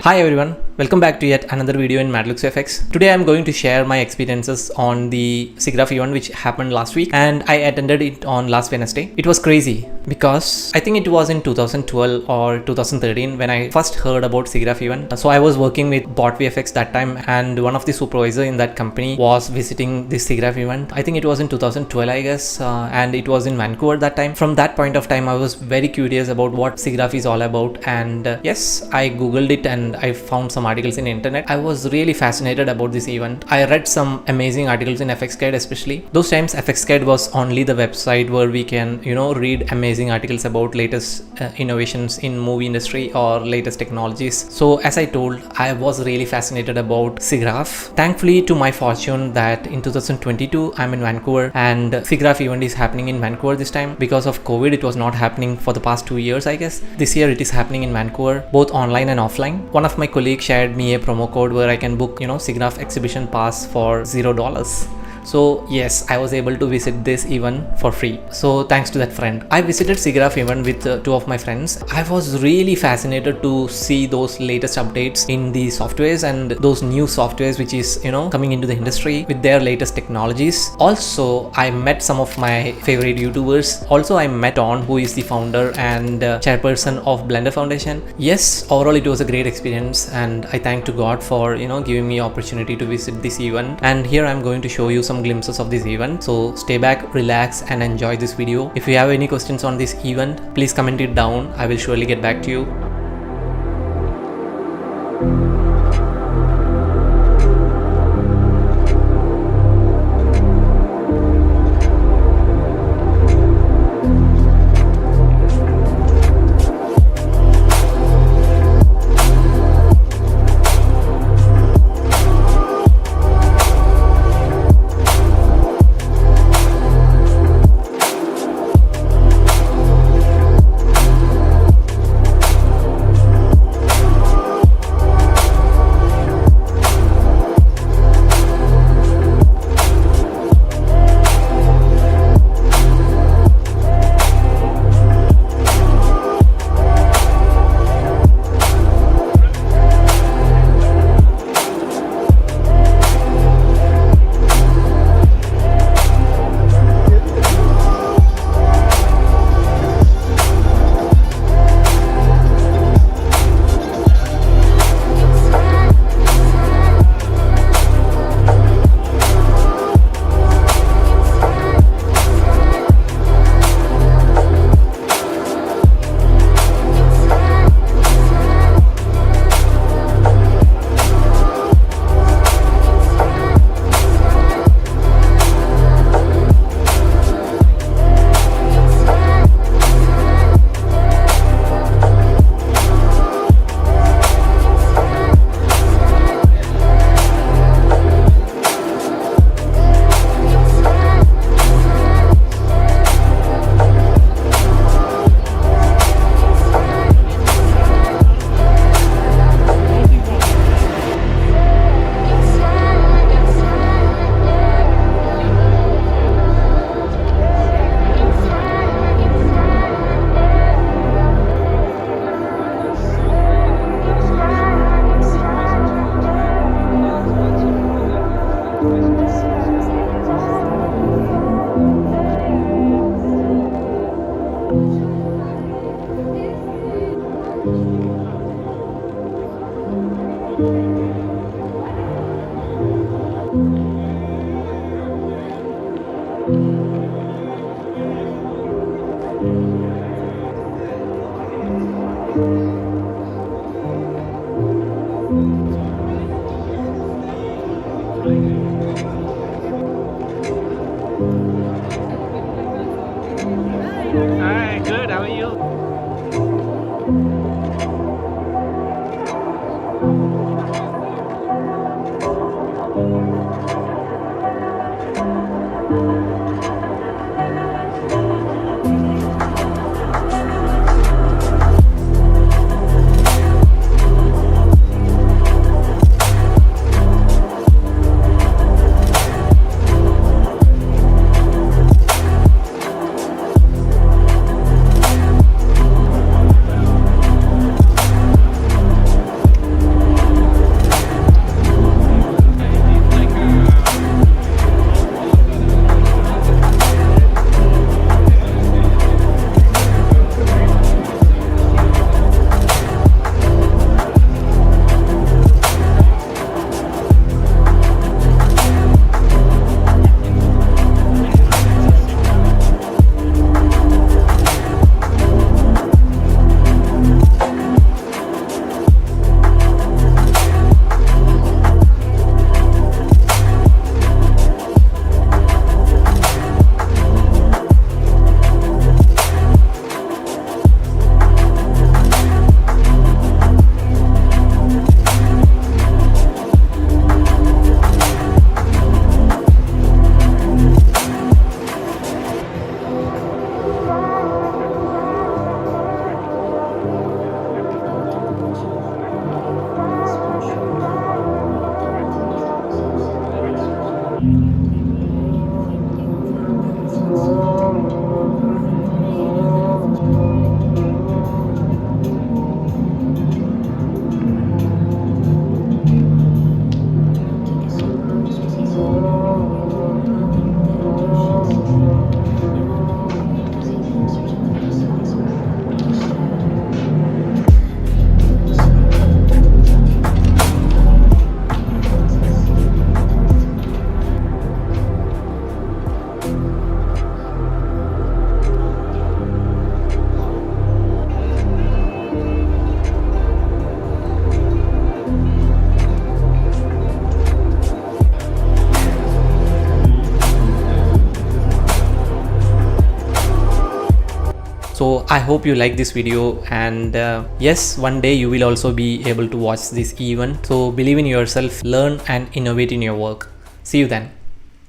Hi everyone, welcome back to yet another video in Madlookz VFX. Today I'm going to share my experiences on the Siggraph event which happened last week, and I attended it on last Wednesday. It was crazy because I think it was in 2012 or 2013 when I first heard about Siggraph event. So I was working with Bot VFX that time, and one of the supervisors in that company was visiting this Siggraph event. I think it was in 2012 I guess, and it was in Vancouver that time. From that point of time I was very curious about what Siggraph is all about, and yes, I googled it and I found some articles in the internet. I was really fascinated about this event. I read some amazing articles in FX Guide, especially those times FX Guide was only the website where we can read amazing articles about latest innovations in movie industry or latest technologies. So as I told, I was really fascinated about Siggraph. Thankfully, to my fortune, that in 2022 I'm in Vancouver, and Siggraph event is happening in Vancouver this time. Because of COVID, it was not happening for the past 2 years I guess. This year it is happening in Vancouver, both online and offline. One of my colleagues shared me a promo code where I can book Siggraph exhibition pass for $0. So yes, I was able to visit this event for free. So thanks to that friend. I visited Siggraph event with two of my friends. I was really fascinated to see those latest updates in the softwares and those new softwares which is coming into the industry with their latest technologies. Also, I met some of my favorite YouTubers. Also, I met On, who is the founder and chairperson of Blender Foundation. Yes, overall it was a great experience, and I thank to God for giving me opportunity to visit this event. And here I'm going to show you some glimpses of this event. So stay back, relax and enjoy this video. If you have any questions on this event, please comment it down. I will surely get back to you. Hi, good. How are you? So I hope you like this video, and yes, one day you will also be able to watch this event. So believe in yourself, learn and innovate in your work. See you then.